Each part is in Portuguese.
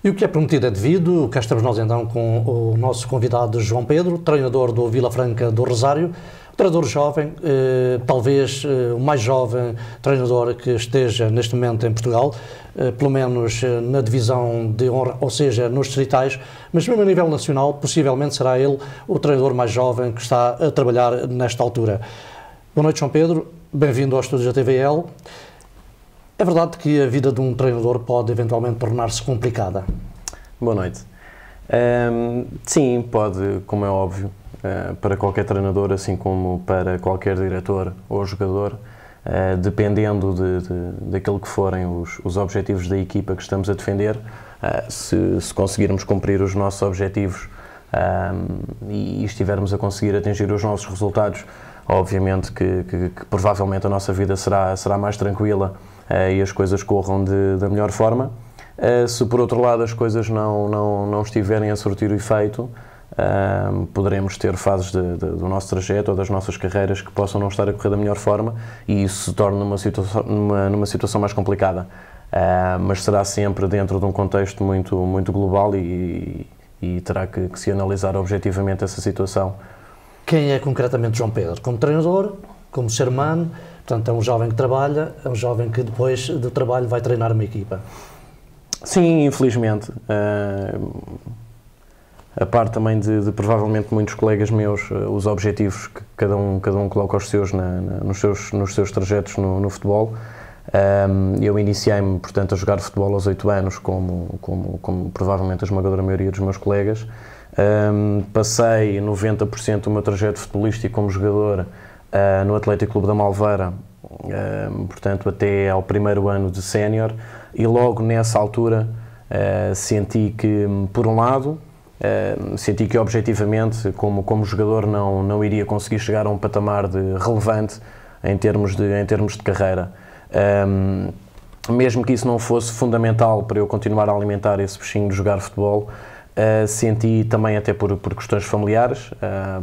E o que é prometido é devido. Cá estamos nós então com o nosso convidado João Pedro, treinador do Vila Franca do Rosário, treinador jovem, talvez o mais jovem treinador que esteja neste momento em Portugal, pelo menos na divisão de honra, ou seja, nos distritais, mas mesmo a nível nacional, possivelmente será ele o treinador mais jovem que está a trabalhar nesta altura. Boa noite, João Pedro, bem-vindo aos estúdios da TVL. É verdade que a vida de um treinador pode eventualmente tornar-se complicada? Boa noite. Sim, pode, como é óbvio, para qualquer treinador, assim como para qualquer diretor ou jogador, dependendo daquilo que forem os objetivos da equipa que estamos a defender, se conseguirmos cumprir os nossos objetivos e estivermos a conseguir atingir os nossos resultados, obviamente que provavelmente a nossa vida será mais tranquila e as coisas corram da melhor forma. Se por outro lado as coisas não estiverem a surtir o efeito, poderemos ter fases do nosso trajeto ou das nossas carreiras que possam não estar a correr da melhor forma e isso se torna numa situação mais complicada. Mas será sempre dentro de um contexto muito global e terá que se analisar objetivamente essa situação. Quem é concretamente João Pedro? Como treinador, como ser humano? Portanto, é um jovem que trabalha, é um jovem que depois do trabalho vai treinar uma equipa. Sim, infelizmente. A parte também de provavelmente muitos colegas meus, os objetivos que cada um coloca os seus nos seus trajetos no futebol. Eu iniciei-me, portanto, a jogar futebol aos 8 anos, como provavelmente a esmagadora maioria dos meus colegas. Passei 90% do meu trajeto futebolístico como jogador no Atlético Clube da Malveira, portanto até ao primeiro ano de sénior, e logo nessa altura senti que, por um lado, senti que objetivamente como jogador não iria conseguir chegar a um patamar relevante em termos de carreira. Mesmo que isso não fosse fundamental para eu continuar a alimentar esse bichinho de jogar futebol, senti também, até por questões familiares,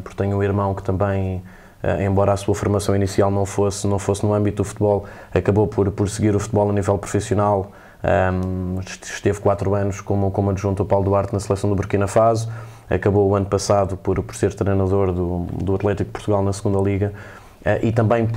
porque tenho um irmão que também, embora a sua formação inicial não fosse no âmbito do futebol, acabou por seguir o futebol a nível profissional. Esteve 4 anos como adjunto ao Paulo Duarte na seleção do Burkina Faso, acabou o ano passado por ser treinador do Atlético de Portugal na segunda Liga. E também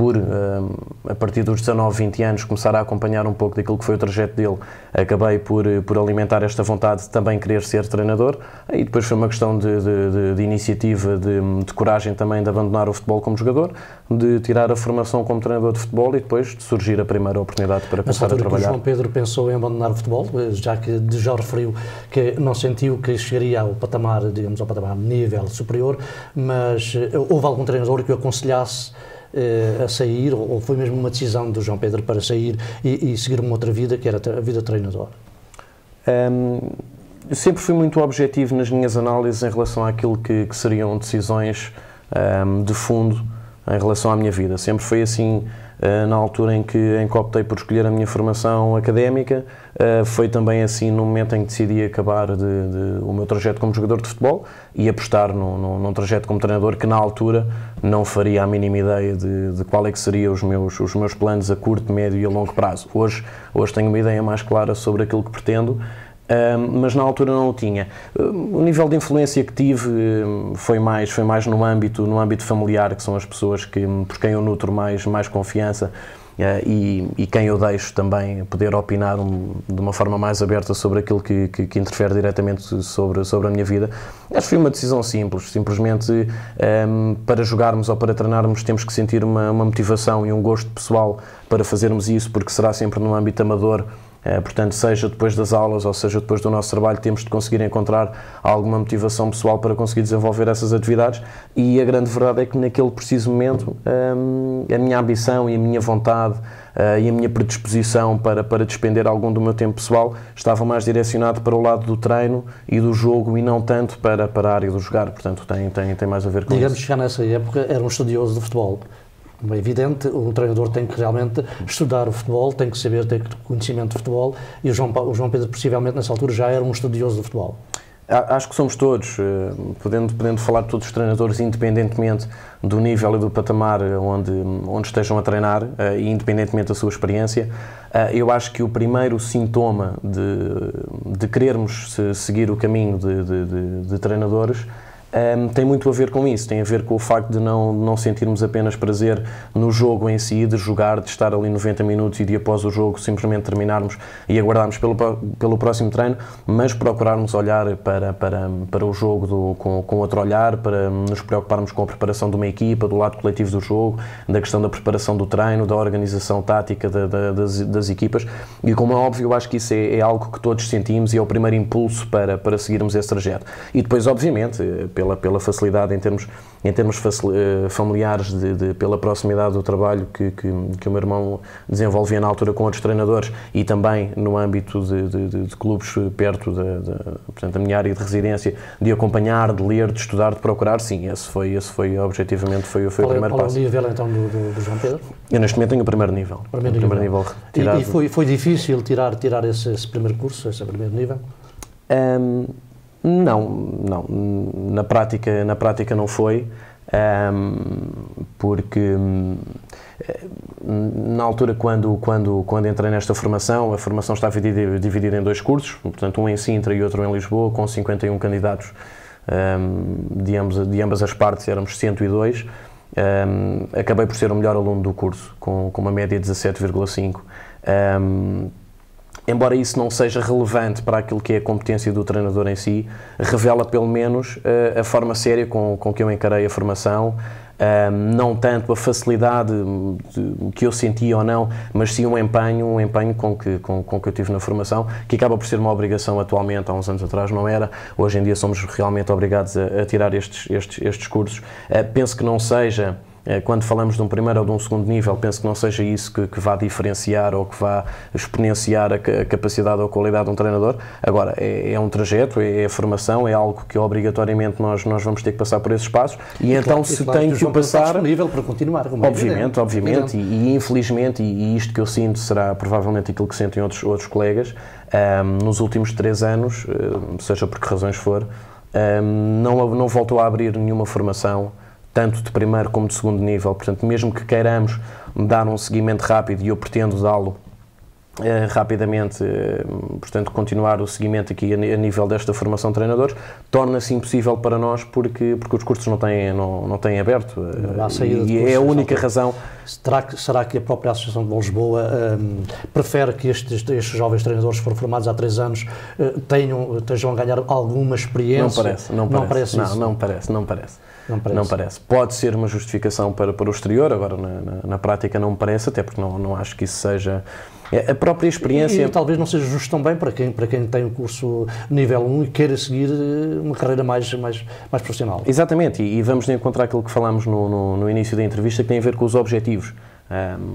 a partir dos 19, 20 anos, começar a acompanhar um pouco daquilo que foi o trajeto dele, acabei por alimentar esta vontade de também querer ser treinador, e depois foi uma questão de iniciativa, de coragem também de abandonar o futebol como jogador, de tirar a formação como treinador de futebol e depois de surgir a primeira oportunidade para começar a trabalhar. Que o João Pedro pensou em abandonar o futebol, já referiu que não sentiu que chegaria ao patamar, digamos, ao patamar nível superior, mas houve algum treinador que o aconselhasse a sair, ou foi mesmo uma decisão do João Pedro para sair e seguir uma outra vida, que era a vida de treinador? Eu sempre fui muito objetivo nas minhas análises em relação àquilo que seriam decisões de fundo em relação à minha vida. Sempre foi assim, na altura em que optei por escolher a minha formação académica, foi também assim no momento em que decidi acabar o meu trajeto como jogador de futebol e apostar num trajeto como treinador que na altura não faria a mínima ideia de qual é que seriam os meus planos a curto, médio e a longo prazo. Hoje tenho uma ideia mais clara sobre aquilo que pretendo, mas na altura não o tinha. O nível de influência que tive foi mais no âmbito familiar, que são as pessoas por quem eu nutro mais confiança e quem eu deixo também poder opinar de uma forma mais aberta sobre aquilo que interfere diretamente sobre a minha vida. Acho que foi uma decisão simples, simplesmente para jogarmos ou para treinarmos temos que sentir uma motivação e um gosto pessoal para fazermos isso, porque será sempre no âmbito amador. Portanto, seja depois das aulas ou seja depois do nosso trabalho, temos de conseguir encontrar alguma motivação pessoal para conseguir desenvolver essas atividades, e a grande verdade é que naquele preciso momento a minha ambição e a minha vontade e a minha predisposição para despender algum do meu tempo pessoal estava mais direcionado para o lado do treino e do jogo e não tanto para a área do jogar. Portanto, tem mais a ver com isso. Digamos que já nessa época era um estudioso do futebol. É evidente, o treinador tem que realmente estudar o futebol, tem que ter conhecimento de futebol, e o João Pedro possivelmente nessa altura já era um estudioso do futebol. Acho que somos todos, podendo falar de todos os treinadores, independentemente do nível e do patamar onde estejam a treinar, e independentemente da sua experiência, eu acho que o primeiro sintoma de querermos seguir o caminho de treinadores tem muito a ver com isso, tem a ver com o facto de não sentirmos apenas prazer no jogo em si, de jogar, de estar ali 90 minutos e de após o jogo simplesmente terminarmos e aguardarmos pelo próximo treino, mas procurarmos olhar para o jogo com outro olhar, para nos preocuparmos com a preparação de uma equipa, do lado coletivo do jogo, da questão da preparação do treino, da organização tática das equipas, e como é óbvio, eu acho que isso é algo que todos sentimos e é o primeiro impulso para seguirmos esse trajeto. E depois, obviamente, pela facilidade em termos familiares, pela proximidade do trabalho que o meu irmão desenvolvia na altura com outros treinadores e também no âmbito de clubes perto portanto, da minha área de residência, de acompanhar, de ler, de estudar, de procurar, sim, esse foi objetivamente foi o primeiro passo. Qual é o nível então do João Pedro? Eu neste momento tenho o primeiro nível. Primeiro nível retirado. E foi difícil tirar esse primeiro curso, esse primeiro nível? Não, na prática não foi, porque na altura quando entrei nesta formação, a formação estava dividida em 2 cursos, portanto um em Sintra e outro em Lisboa, com 51 candidatos de ambas as partes, éramos 102, acabei por ser o melhor aluno do curso, com uma média de 17,5. Embora isso não seja relevante para aquilo que é a competência do treinador em si, revela pelo menos a forma séria com que eu encarei a formação, não tanto a facilidade que eu sentia ou não, mas sim um empenho com que eu tive na formação, que acaba por ser uma obrigação atualmente, há uns anos atrás não era, hoje em dia somos realmente obrigados a tirar estes cursos. Penso que não seja... Quando falamos de um primeiro ou de um segundo nível, penso que não seja isso que vá diferenciar ou que vá exponenciar a capacidade ou a qualidade de um treinador. Agora, é um trajeto, é a formação, é algo que obrigatoriamente nós vamos ter que passar por esses passos e então claro, se tem que o passar... disponível para continuar. Obviamente, e infelizmente, e isto que eu sinto será provavelmente aquilo que sentem outros colegas, nos últimos 3 anos, seja por que razões for, não voltou a abrir nenhuma formação, tanto de primeiro como de segundo nível, portanto, mesmo que queiramos dar um seguimento rápido, e eu pretendo dá-lo rapidamente, portanto, continuar o seguimento aqui a nível desta formação de treinadores, torna-se impossível para nós porque os cursos não têm aberto, e é a única razão. Será que a própria Associação de Lisboa prefere que estes jovens treinadores que foram formados há 3 anos estejam a ganhar alguma experiência? Não parece. Pode ser uma justificação para o exterior, agora na prática não me parece, até porque não acho que isso seja... A própria experiência... E talvez não seja justo também para quem tem um curso nível 1 e queira seguir uma carreira mais profissional. Exatamente, e vamos encontrar aquilo que falámos no início da entrevista, que tem a ver com os objetivos.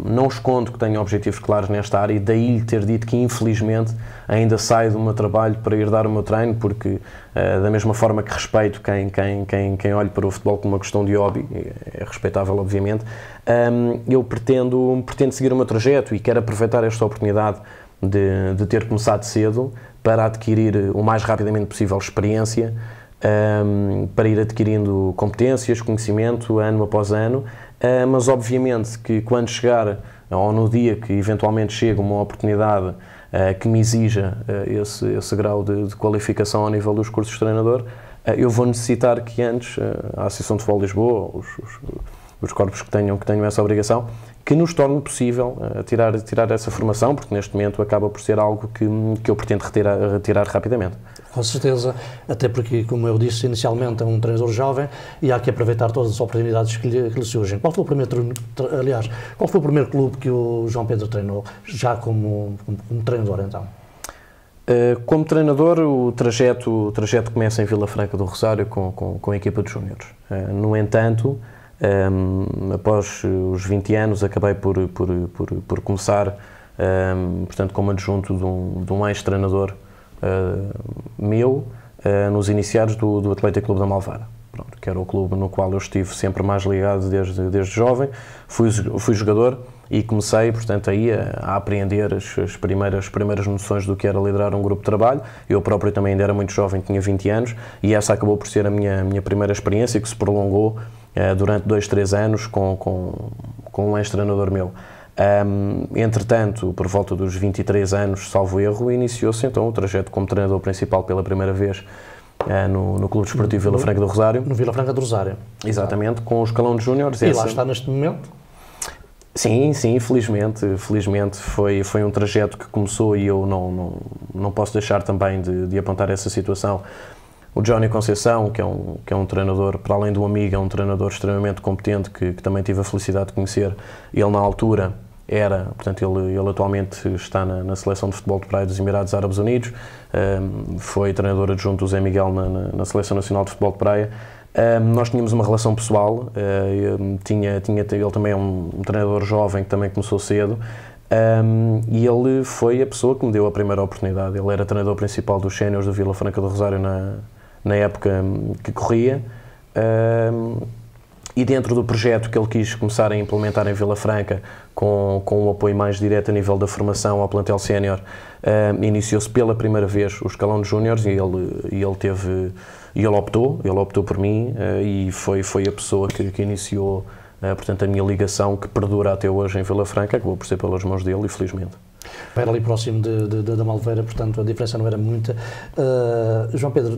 Não escondo que tenho objetivos claros nesta área e daí lhe ter dito que infelizmente ainda saio do meu trabalho para ir dar o meu treino, porque da mesma forma que respeito quem olha para o futebol como uma questão de hobby, é respeitável obviamente, eu pretendo seguir o meu trajeto e quero aproveitar esta oportunidade de ter começado cedo para adquirir o mais rapidamente possível experiência, para ir adquirindo competências, conhecimento ano após ano, mas obviamente que quando chegar, ou no dia que eventualmente chega uma oportunidade que me exija esse grau de qualificação ao nível dos cursos de treinador, eu vou necessitar que antes a Associação de Futebol de Lisboa, os corpos que tenham essa obrigação, que nos torne possível tirar essa formação, porque neste momento acaba por ser algo que eu pretendo retirar rapidamente. Com certeza, até porque, como eu disse inicialmente, é um treinador jovem e há que aproveitar todas as oportunidades que lhe surgem. Qual foi o primeiro clube que o João Pedro treinou, já como treinador então? Como treinador, o trajeto começa em Vila Franca do Rosário com a equipa de júniores. No entanto, após os 20 anos, acabei por começar, portanto, como adjunto de um ex-treinador meu, nos iniciados do Atlético Clube da Malvara, que era o clube no qual eu estive sempre mais ligado desde jovem. Fui jogador e comecei, portanto, aí a apreender as primeiras noções do que era liderar um grupo de trabalho. Eu próprio também ainda era muito jovem, tinha 20 anos, e essa acabou por ser a minha primeira experiência, que se prolongou durante 2, 3 anos com um ex-treinador meu. Entretanto, por volta dos 23 anos, salvo erro, iniciou-se então o trajeto como treinador principal pela primeira vez no Clube Desportivo Vila Franca do Rosário. No Vila Franca do Rosário. Exatamente, com o escalão de júniores. E lá está neste momento? Sim, felizmente foi um trajeto que começou, e eu não posso deixar também de apontar essa situação. O Johnny Conceição, que é um treinador, para além de um amigo, é um treinador extremamente competente, que também tive a felicidade de conhecer. Ele, na altura, portanto, ele atualmente está na seleção de futebol de praia dos Emirados Árabes Unidos, foi treinador adjunto do Zé Miguel na Seleção Nacional de Futebol de Praia. Nós tínhamos uma relação pessoal, ele também é um treinador jovem que também começou cedo, e ele foi a pessoa que me deu a primeira oportunidade. Ele era treinador principal dos séniores do Vila Franca do Rosário na época que corria, e dentro do projeto que ele quis começar a implementar em Vila Franca, com um apoio mais direto a nível da formação ao plantel sénior, iniciou-se pela primeira vez o escalão de júniores, e ele optou por mim, e foi a pessoa que iniciou, portanto, a minha ligação, que perdura até hoje em Vila Franca, acabou por ser pelas mãos dele, infelizmente. Era ali próximo da Malveira, portanto a diferença não era muita. João Pedro,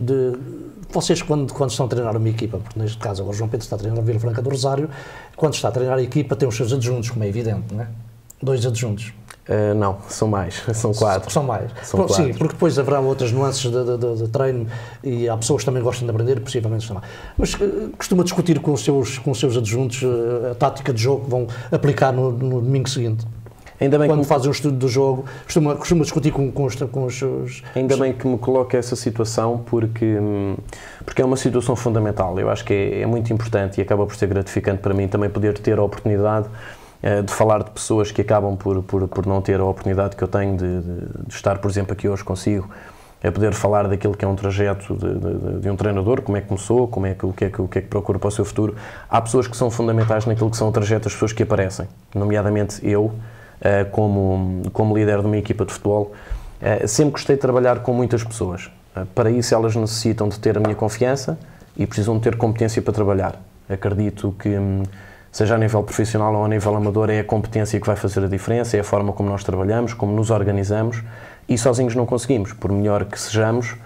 vocês quando estão a treinar uma equipa, porque neste caso agora o João Pedro está a treinar a Vila Franca do Rosário, quando está a treinar a equipa tem os seus adjuntos, como é evidente, não é? 2 adjuntos. Não, são mais, são 4. São mais. São 4. Sim, porque depois haverá outras nuances de treino, e há pessoas que também gostam de aprender, possivelmente também. Mas costuma discutir com os seus adjuntos a tática de jogo que vão aplicar no domingo seguinte? Ainda bem quando fazem um estudo do jogo, costuma discutir com os seus... Ainda bem que me coloca essa situação, porque é uma situação fundamental. Eu acho que é muito importante, e acaba por ser gratificante para mim também poder ter a oportunidade de falar de pessoas que acabam por não ter a oportunidade que eu tenho de estar, por exemplo, aqui hoje consigo, a poder falar daquilo que é um trajeto de um treinador, como é que começou, o que é que procura para o seu futuro. Há pessoas que são fundamentais naquilo que são o trajeto das pessoas que aparecem, nomeadamente eu, como líder de uma equipa de futebol. Sempre gostei de trabalhar com muitas pessoas. Para isso elas necessitam de ter a minha confiança e precisam de ter competência para trabalhar. Acredito que, seja a nível profissional ou a nível amador, é a competência que vai fazer a diferença, é a forma como nós trabalhamos, como nos organizamos, e sozinhos não conseguimos. Por melhor que sejamos,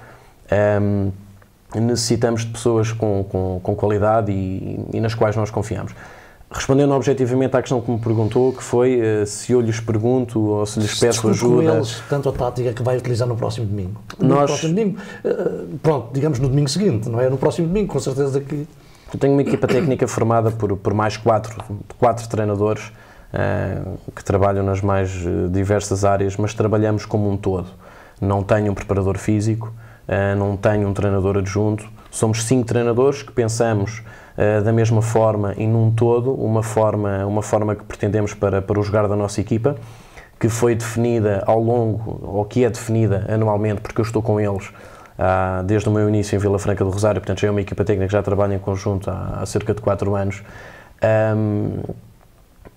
necessitamos de pessoas com qualidade e nas quais nós confiamos. Respondendo objetivamente à questão que me perguntou, que foi se eu lhes pergunto ou se lhes peço ajuda... com eles tanto a tática que vai utilizar no próximo domingo. No próximo domingo, pronto, digamos no domingo seguinte, não é? No próximo domingo, com certeza que... Eu tenho uma equipa técnica formada por mais 4 treinadores que trabalham nas mais diversas áreas, mas trabalhamos como um todo. Não tenho um preparador físico, não tenho um treinador adjunto, somos 5 treinadores que pensamos da mesma forma e num todo, uma forma que pretendemos para o jogar da nossa equipa, que foi definida ao longo, ou que é definida anualmente, porque eu estou com eles desde o meu início em Vila Franca do Rosário, portanto já é uma equipa técnica que já trabalha em conjunto há cerca de 4 anos,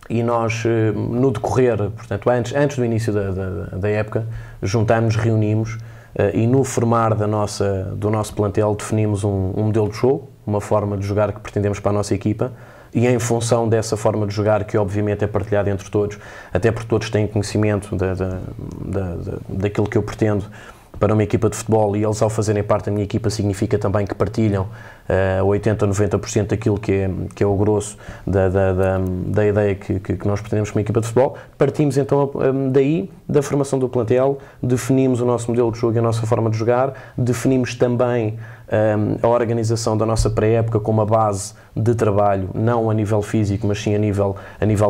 e nós, no decorrer, portanto antes do início da época, juntámos, reunimos, e no formar do nosso plantel definimos um modelo de jogo, uma forma de jogar que pretendemos para a nossa equipa, e em função dessa forma de jogar, que obviamente é partilhada entre todos, até porque todos têm conhecimento daquilo que eu pretendo para uma equipa de futebol, e eles, ao fazerem parte da minha equipa, significa também que partilham 80% ou 90% daquilo que é o grosso da ideia que nós pretendemos como equipa de futebol. Partimos então daí, da formação do plantel, definimos o nosso modelo de jogo e a nossa forma de jogar, definimos também a organização da nossa pré-época como uma base de trabalho, não a nível físico, mas sim a nível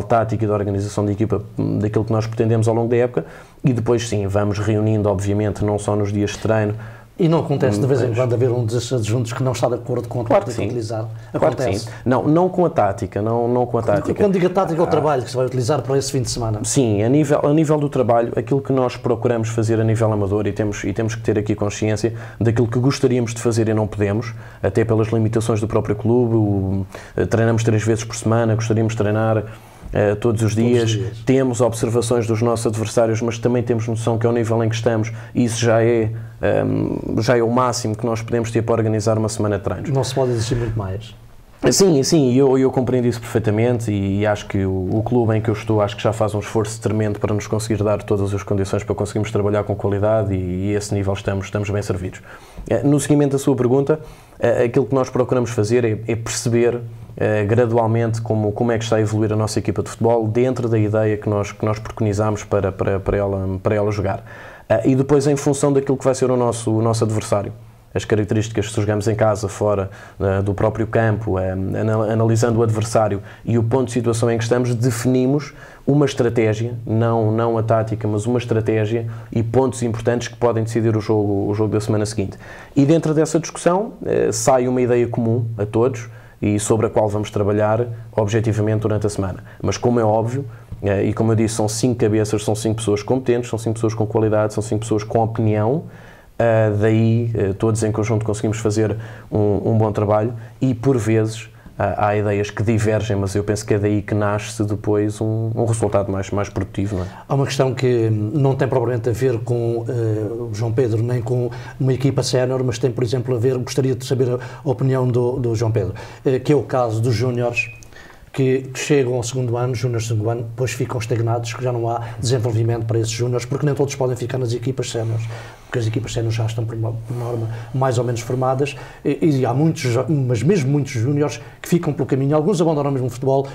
tático e da organização da equipa, daquilo que nós pretendemos ao longo da época, e depois sim, vamos reunindo, obviamente, não só nos dias de treino. E não acontece de vez em quando haver um desses adjuntos que não está de acordo com a tática que utilizar? Claro que sim. Não com a tática, não com a tática. Quando digo a tática, é o trabalho que se vai utilizar para esse fim de semana? Sim, a nível do trabalho, aquilo que nós procuramos fazer a nível amador, e temos que ter aqui consciência daquilo que gostaríamos de fazer e não podemos, até pelas limitações do próprio clube. Treinamos 3 vezes por semana, gostaríamos de treinar todos os dias, temos observações dos nossos adversários, mas também temos noção que ao nível em que estamos, isso já é o máximo que nós podemos ter para organizar uma semana de treinos. Não se pode exigir muito mais. Sim, eu compreendo isso perfeitamente e acho que o clube em que eu estou acho que já faz um esforço tremendo para nos conseguir dar todas as condições para conseguirmos trabalhar com qualidade e a esse nível estamos bem servidos. No seguimento da sua pergunta, aquilo que nós procuramos fazer é perceber gradualmente como é que está a evoluir a nossa equipa de futebol dentro da ideia que nós preconizamos para ela jogar. E depois em função daquilo que vai ser o nosso adversário. As características que jogamos em casa, fora do próprio campo, analisando o adversário e o ponto de situação em que estamos, definimos uma estratégia, não a tática, mas uma estratégia e pontos importantes que podem decidir o jogo da semana seguinte. E dentro dessa discussão sai uma ideia comum a todos e sobre a qual vamos trabalhar objetivamente durante a semana. Mas como é óbvio, e como eu disse, são 5 cabeças, são 5 pessoas competentes, são 5 pessoas com qualidade, são 5 pessoas com opinião. Daí todos em conjunto conseguimos fazer um bom trabalho e por vezes há ideias que divergem, mas eu penso que é daí que nasce depois um resultado mais produtivo. Não é? Há uma questão que não tem propriamente a ver com o João Pedro nem com uma equipa sénior, mas tem, por exemplo, a ver, gostaria de saber a opinião do João Pedro, que é o caso dos júniores que chegam ao segundo ano, júniores do segundo ano, depois ficam estagnados, que já não há desenvolvimento para esses júniores, porque nem todos podem ficar nas equipas séniores, porque as equipas séniores já estão, por norma, mais ou menos formadas, e há muitos, mas mesmo muitos júniores que ficam pelo caminho, alguns abandonam mesmo o futebol.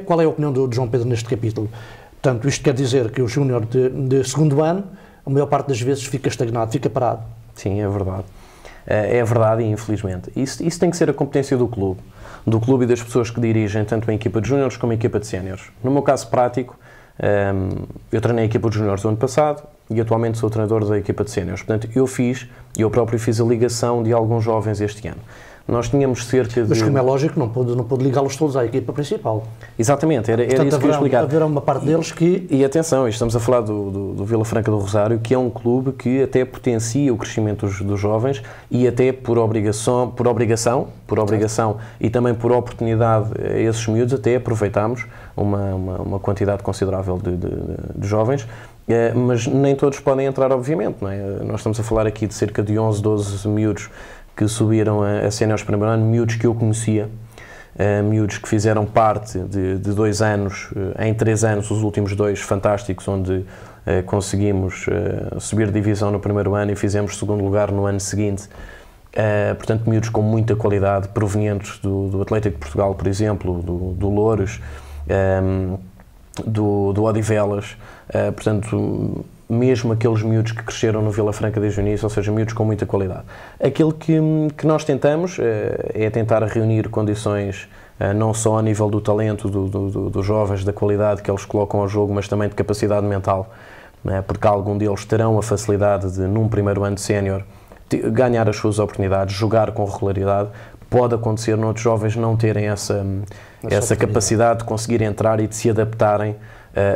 Qual é a opinião do João Pedro neste capítulo? Portanto, isto quer dizer que o júnior de segundo ano, a maior parte das vezes fica estagnado, fica parado. Sim, é verdade. É verdade e infelizmente. Isso tem que ser a competência do clube e das pessoas que dirigem tanto a equipa de júniores como a equipa de séniores. No meu caso prático, eu treinei a equipa de júniores do ano passado e atualmente sou treinador da equipa de séniores. Portanto, eu próprio fiz a ligação de alguns jovens este ano. Nós tínhamos cerca de... Mas como é lógico, não pôde ligá-los todos à equipa principal. Exatamente, era Portanto, isso que eu ia explicar. Haverá uma parte deles que... E atenção, estamos a falar do Vila Franca do Rosário, que é um clube que até potencia o crescimento dos jovens e até por obrigação e também por oportunidade a esses miúdos, até aproveitámos uma quantidade considerável de jovens. Mas nem todos podem entrar, obviamente, não é? Nós estamos a falar aqui de cerca de 11, 12 miúdos que subiram a séniores primeiro ano, miúdos que eu conhecia, miúdos que fizeram parte de 2 anos, em 3 anos, os últimos 2 fantásticos, onde conseguimos subir de divisão no primeiro ano e fizemos segundo lugar no ano seguinte. Portanto, miúdos com muita qualidade, provenientes do Atlético de Portugal, por exemplo, do Louros, do Odivelas, portanto, mesmo aqueles miúdos que cresceram no Vila Franca desde o início, ou seja, miúdos com muita qualidade. Aquilo que nós tentamos é tentar reunir condições não só a nível do talento dos jovens, da qualidade que eles colocam ao jogo, mas também de capacidade mental, porque algum deles terão a facilidade de, num primeiro ano de sénior, ganhar as suas oportunidades, jogar com regularidade. Pode acontecer noutros jovens não terem essa capacidade de conseguir entrar e de se adaptarem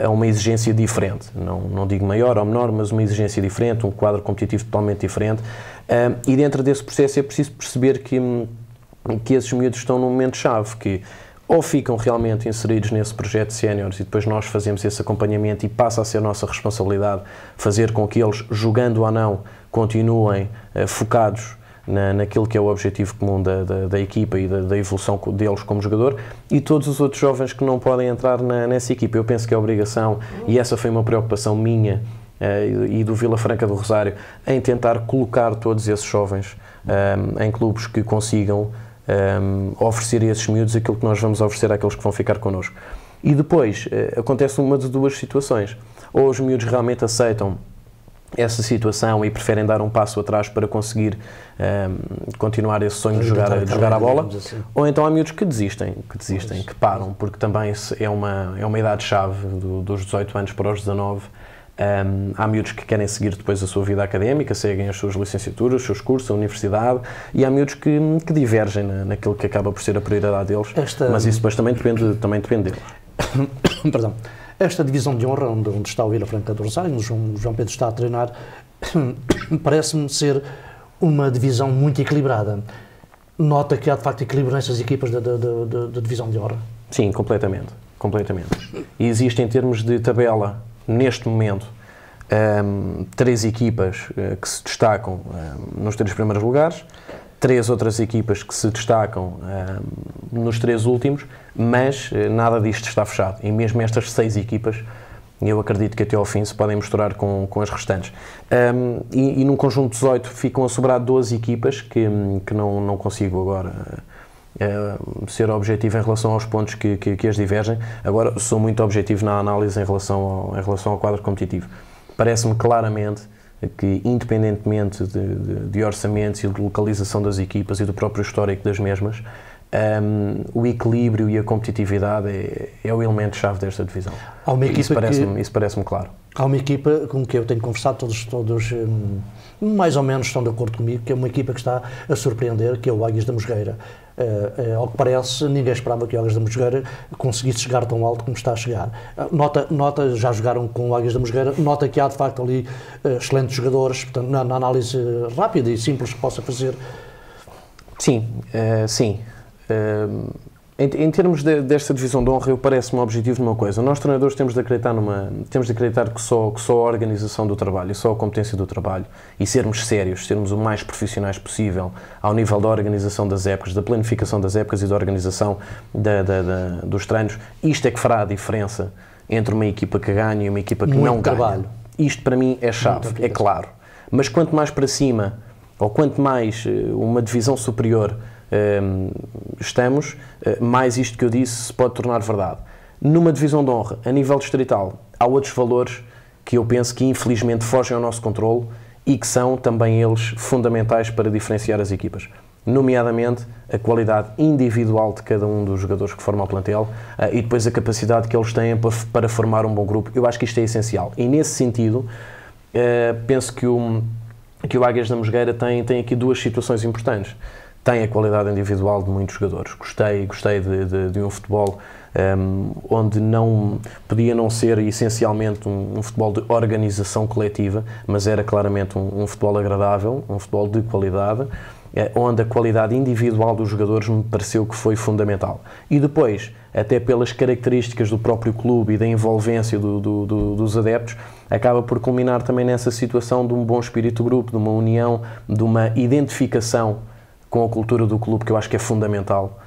a uma exigência diferente, não digo maior ou menor, mas uma exigência diferente, um quadro competitivo totalmente diferente, e dentro desse processo é preciso perceber que esses miúdos estão num momento-chave, que ou ficam realmente inseridos nesse projeto de séniores e depois nós fazemos esse acompanhamento e passa a ser nossa responsabilidade fazer com que eles, jogando ou não, continuem focados naquilo que é o objetivo comum da equipa e da evolução deles como jogador, e todos os outros jovens que não podem entrar nessa equipa. Eu penso que é obrigação, e essa foi uma preocupação minha e do Vila Franca do Rosário, em tentar colocar todos esses jovens em clubes que consigam oferecer a esses miúdos aquilo que nós vamos oferecer àqueles que vão ficar connosco. E depois acontece uma de 2 situações: ou os miúdos realmente aceitam essa situação e preferem dar um passo atrás para conseguir continuar esse sonho de jogar a bola, assim. Ou então há miúdos que desistem, que param, porque também é uma idade-chave dos 18 anos para os 19. Há miúdos que querem seguir depois a sua vida académica, seguem as suas licenciaturas, os seus cursos, a universidade, e há miúdos que divergem naquilo que acaba por ser a prioridade deles, mas isso depois também depende deles. Perdão. Esta divisão de honra, onde está o Vila Franca do Rosário, onde o João Pedro está a treinar, parece-me ser uma divisão muito equilibrada. Nota que há de facto equilíbrio nestas equipas da divisão de honra? Sim, completamente. completamente. E existe, em termos de tabela, neste momento, 3 equipas que se destacam nos 3 primeiros lugares, 3 outras equipas que se destacam nos 3 últimos, mas nada disto está fechado. E mesmo estas 6 equipas, eu acredito que até ao fim se podem misturar com as restantes. E num conjunto de 18 ficam a sobrar 12 equipas que não consigo agora ser objetivo em relação aos pontos que as divergem. Agora, sou muito objetivo na análise em relação ao quadro competitivo. Parece-me claramente que, independentemente de orçamentos e de localização das equipas e do próprio histórico das mesmas, o equilíbrio e a competitividade é o elemento-chave desta divisão. Isso parece-me claro. Há uma equipa com que eu tenho conversado, todos mais ou menos estão de acordo comigo, que é uma equipa que está a surpreender, que é o Águias da Mosgueira. Ao que parece, ninguém esperava que o Águias da Mosgueira conseguisse chegar tão alto como está a chegar. Nota, já jogaram com o Águias da Mosgueira, nota que há de facto ali excelentes jogadores, portanto, na análise rápida e simples que possa fazer. Sim, sim. Em termos desta divisão de honra, eu parece-me objetivo numa coisa. Nós, treinadores, temos de acreditar que só a organização do trabalho e só a competência do trabalho e sermos sérios, sermos o mais profissionais possível ao nível da organização das épocas, da planificação das épocas e da organização dos treinos, isto é que fará a diferença entre uma equipa que ganha e uma equipa que não ganha. Isto para mim é chave, é claro. Mas quanto mais para cima, ou quanto mais uma divisão superior estamos, mais isto que eu disse se pode tornar verdade. Numa divisão de honra, a nível distrital, há outros valores que eu penso que infelizmente fogem ao nosso controle e que são também eles fundamentais para diferenciar as equipas. Nomeadamente a qualidade individual de cada um dos jogadores que formam o plantel e depois a capacidade que eles têm para formar um bom grupo. Eu acho que isto é essencial. E nesse sentido, penso que o Águias da Mosgueira tem aqui 2 situações importantes. Tem a qualidade individual de muitos jogadores. Gostei de um futebol onde podia não ser essencialmente um futebol de organização coletiva, mas era claramente um futebol agradável, um futebol de qualidade, onde a qualidade individual dos jogadores me pareceu que foi fundamental. E depois, até pelas características do próprio clube e da envolvência dos adeptos, acaba por culminar também nessa situação de um bom espírito de grupo, de uma união, de uma identificação com a cultura do clube, que eu acho que é fundamental.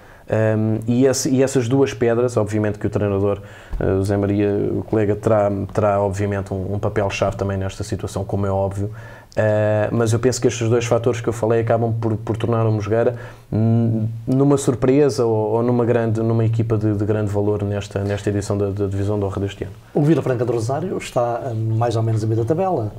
E essas 2 pedras, obviamente que o treinador, o Zé Maria, o colega, terá obviamente um papel-chave também nesta situação, como é óbvio, mas eu penso que estes 2 fatores que eu falei acabam por tornar o Mosgueira numa surpresa ou numa equipa de grande valor nesta edição da Divisão de Honra deste ano. O Vila Franca do Rosário está mais ou menos a meio da tabela.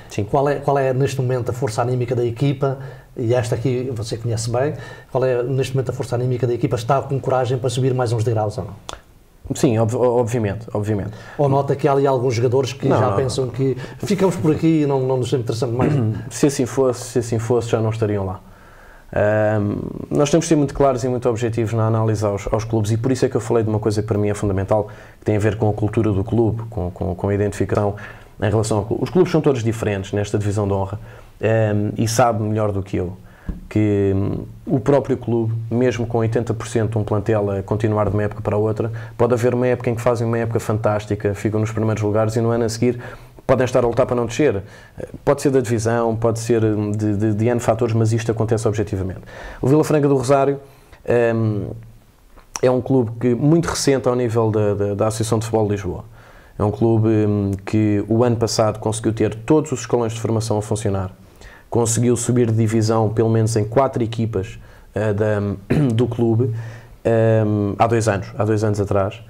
Sim. Qual é neste momento a força anímica da equipa, e esta aqui você conhece bem, qual é neste momento a força anímica da equipa? Está com coragem para subir mais uns degraus ou não? Sim, obviamente. Ou nota que há ali alguns jogadores que pensam que ficamos por aqui e não nos interessamos mais? Se assim fosse, já não estariam lá. Nós temos de ser muito claros e muito objetivos na análise aos clubes, e por isso é que eu falei de uma coisa que para mim é fundamental, que tem a ver com a cultura do clube, com a identificação em relação ao clube. Os clubes são todos diferentes nesta divisão de honra, e sabe melhor do que eu que o próprio clube, mesmo com 80% de um plantel a continuar de uma época para a outra, pode haver uma época em que fazem uma época fantástica, ficam nos primeiros lugares e no ano a seguir podem estar a lutar para não descer. Pode ser da divisão, pode ser de N fatores, mas isto acontece objetivamente. O Vila Franca do Rosário é um clube muito recente ao nível da Associação de Futebol de Lisboa. É um clube que o ano passado conseguiu ter todos os escalões de formação a funcionar. Conseguiu subir de divisão pelo menos em 4 equipas do clube há 2 anos atrás.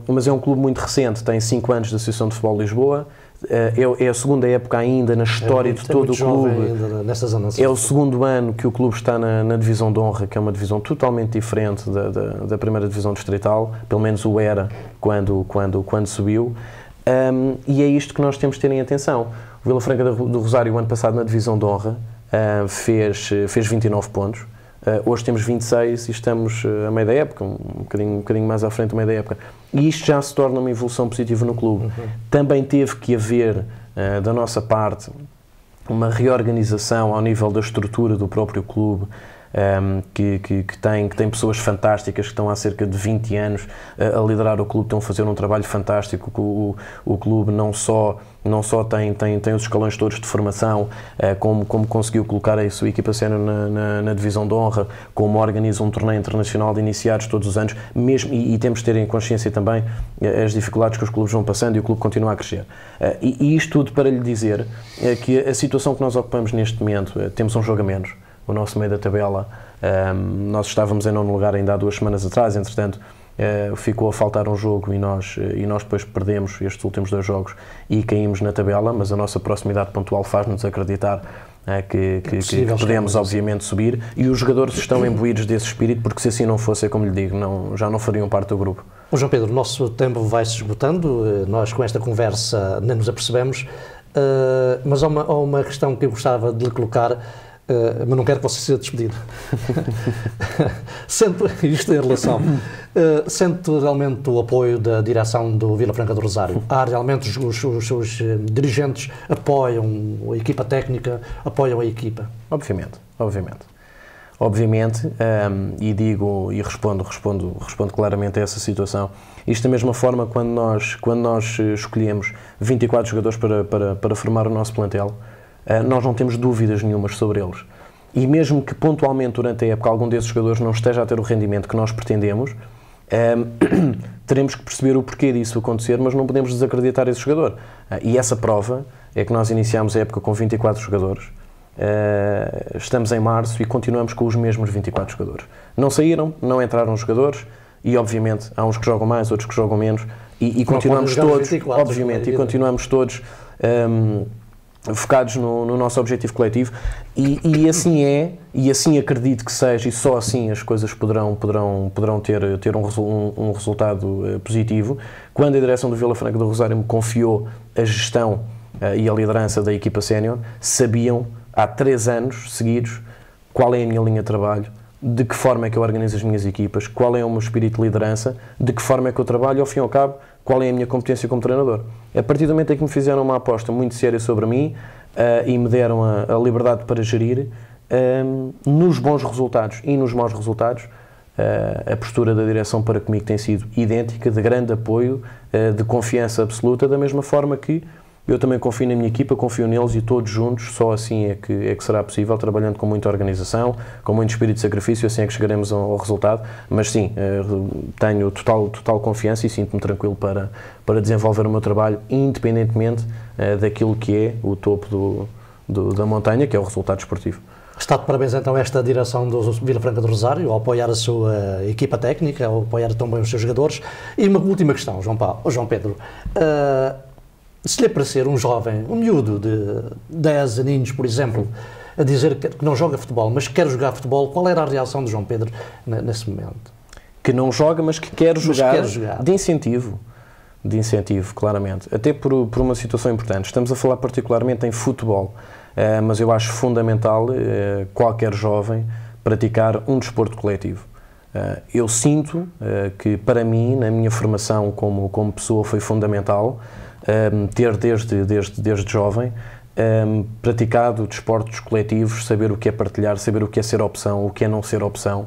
Mas é um clube muito recente, tem 5 anos de Associação de Futebol de Lisboa, é a segunda época ainda na história de todo o clube, é o segundo ano que o clube está na divisão de honra, que é uma divisão totalmente diferente da primeira divisão distrital, pelo menos o era quando subiu, e é isto que nós temos de ter em atenção. O Vila Franca do Rosário, o ano passado na divisão de honra, fez 29 pontos. Hoje temos 26 e estamos a meio da época, um bocadinho mais à frente do meio da época. E isto já se torna uma evolução positiva no clube. Também teve que haver, da nossa parte, uma reorganização ao nível da estrutura do próprio clube, que tem pessoas fantásticas que estão há cerca de 20 anos a liderar o clube, estão a fazer um trabalho fantástico. O clube não só tem os escalões todos de formação, como conseguiu colocar a sua equipa sénior na divisão de honra, como organiza um torneio internacional de iniciados todos os anos, mesmo, e temos de ter em consciência também as dificuldades que os clubes vão passando e o clube continua a crescer. E isto tudo para lhe dizer que a situação que nós ocupamos neste momento, temos um jogo a menos, o nosso meio da tabela, nós estávamos em 9º lugar ainda há 2 semanas atrás, entretanto ficou a faltar um jogo e nós depois perdemos estes últimos 2 jogos e caímos na tabela, mas a nossa proximidade pontual faz-nos acreditar que podemos obviamente subir, e os jogadores estão imbuídos desse espírito, porque se assim não fosse, como lhe digo, já não fariam parte do grupo. João Pedro, o nosso tempo vai-se esgotando, nós com esta conversa nem nos apercebemos, mas há uma questão que eu gostava de lhe colocar, mas não quero que você seja despedido. Isto em relação. Sente realmente o apoio da direção do Vila Franca do Rosário? Realmente os seus dirigentes apoiam a equipa técnica, apoiam a equipa? Obviamente, e digo e respondo claramente a essa situação. Isto da mesma forma, quando nós escolhemos 24 jogadores para formar o nosso plantel, nós não temos dúvidas nenhumas sobre eles. E mesmo que pontualmente durante a época algum desses jogadores não esteja a ter o rendimento que nós pretendemos, teremos que perceber o porquê disso acontecer, mas não podemos desacreditar esse jogador. E essa prova é que nós iniciámos a época com 24 jogadores, estamos em março e continuamos com os mesmos 24 jogadores. Não saíram, não entraram jogadores, e obviamente há uns que jogam mais, outros que jogam menos, e continuamos todos, 24, obviamente, e continuamos todos focados no nosso objetivo coletivo, e assim é, e assim acredito que seja, e só assim as coisas poderão ter um resultado positivo. Quando a direção do Vila Franca do Rosário me confiou a gestão e a liderança da equipa sénior, sabiam há 3 anos seguidos qual é a minha linha de trabalho, de que forma é que eu organizo as minhas equipas, qual é o meu espírito de liderança, de que forma é que eu trabalho, ao fim e ao cabo, qual é a minha competência como treinador. A partir do momento em que me fizeram uma aposta muito séria sobre mim e me deram a liberdade para gerir, nos bons resultados e nos maus resultados, a postura da direção para comigo tem sido idêntica, de grande apoio, de confiança absoluta, da mesma forma que eu também confio na minha equipa, confio neles, e todos juntos, só assim é que será possível, trabalhando com muita organização, com muito espírito de sacrifício, assim é que chegaremos ao resultado. Mas sim, tenho total confiança e sinto-me tranquilo para desenvolver o meu trabalho, independentemente daquilo que é o topo da montanha, que é o resultado esportivo. Está de parabéns então esta direção do Vila Franca do Rosário, ao apoiar a sua equipa técnica, ao apoiar também os seus jogadores. E uma última questão, João Pedro. Se lhe aparecer um jovem, um miúdo de 10 aninhos, por exemplo, a dizer que não joga futebol, mas que quer jogar futebol, qual era a reação de João Pedro nesse momento? Que não joga, mas que quer jogar. De incentivo, claramente. Até por uma situação importante. Estamos a falar particularmente em futebol, mas eu acho fundamental qualquer jovem praticar um desporto coletivo. Eu sinto que, para mim, na minha formação como pessoa, foi fundamental ter desde jovem praticado desportos coletivos, saber o que é partilhar, saber o que é ser opção, o que é não ser opção,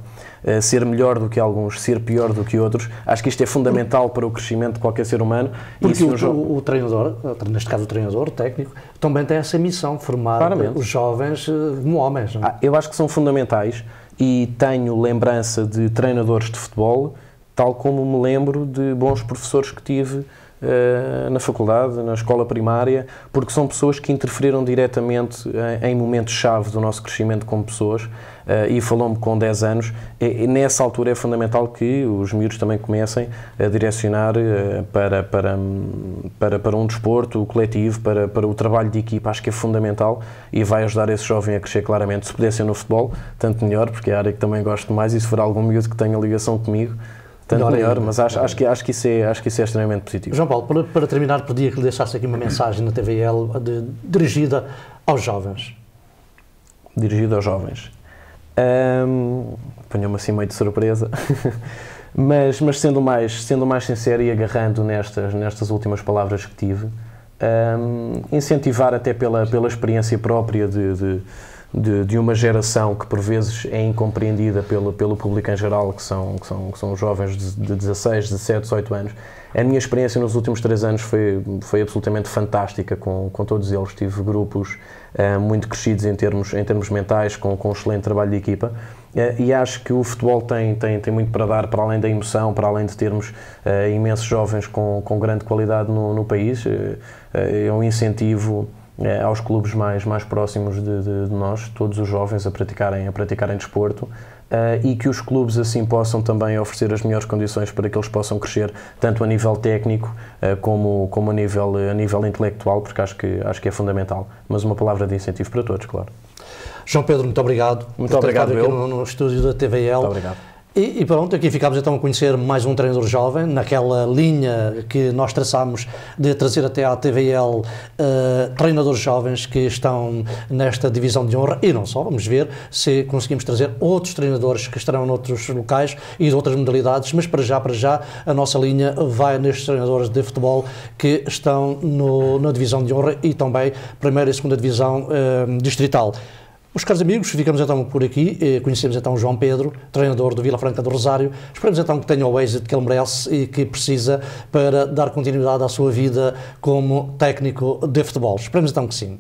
ser melhor do que alguns, ser pior do que outros. Acho que isto é fundamental para o crescimento de qualquer ser humano. Porque o treinador, neste caso o treinador, o técnico, também tem essa missão, formar os jovens como homens. Não é? Eu acho que são fundamentais, e tenho lembrança de treinadores de futebol, tal como me lembro de bons professores que tive na faculdade, na escola primária, porque são pessoas que interferiram diretamente em momentos-chave do nosso crescimento como pessoas, e falou-me com 10 anos, e nessa altura é fundamental que os miúdos também comecem a direcionar para um desporto coletivo, para o trabalho de equipa. Acho que é fundamental e vai ajudar esse jovem a crescer claramente. Se puder ser no futebol, tanto melhor, porque é a área que também gosto mais, e se for algum miúdo que tenha ligação comigo, tanto melhor, mas acho que isso é extremamente positivo. João Paulo, para terminar, pedia que lhe deixasse aqui uma mensagem na TVL dirigida aos jovens. Dirigida aos jovens. Apanhou-me assim meio de surpresa, mas sendo mais sincero e agarrando nestas últimas palavras que tive, incentivar até pela experiência própria de uma geração que por vezes é incompreendida pelo público em geral, que são os jovens de 16, 17, 18 anos. A minha experiência nos últimos 3 anos foi absolutamente fantástica com todos eles. Tive grupos muito crescidos em termos mentais, com um excelente trabalho de equipa. E acho que o futebol tem muito para dar, para além da emoção, para além de termos imensos jovens com grande qualidade no país. É um incentivo aos clubes mais próximos de nós, todos os jovens a praticarem desporto, e que os clubes assim possam também oferecer as melhores condições para que eles possam crescer, tanto a nível técnico como a nível intelectual, porque acho que é fundamental. Mas uma palavra de incentivo para todos, claro. João Pedro, muito obrigado. Muito obrigado, aqui no estúdio da TVL. Muito obrigado. E pronto, aqui ficámos então a conhecer mais um treinador jovem, naquela linha que nós traçámos de trazer até à TVL treinadores jovens que estão nesta divisão de honra, e não só, vamos ver se conseguimos trazer outros treinadores que estarão noutros locais e de outras modalidades, mas para já a nossa linha vai nestes treinadores de futebol que estão na divisão de honra e também primeira e segunda divisão distrital. Meus caros amigos, ficamos então por aqui, conhecemos então o João Pedro, treinador do Vila Franca do Rosário. Esperamos então que tenha o êxito que ele merece e que precisa para dar continuidade à sua vida como técnico de futebol. Esperamos então que sim.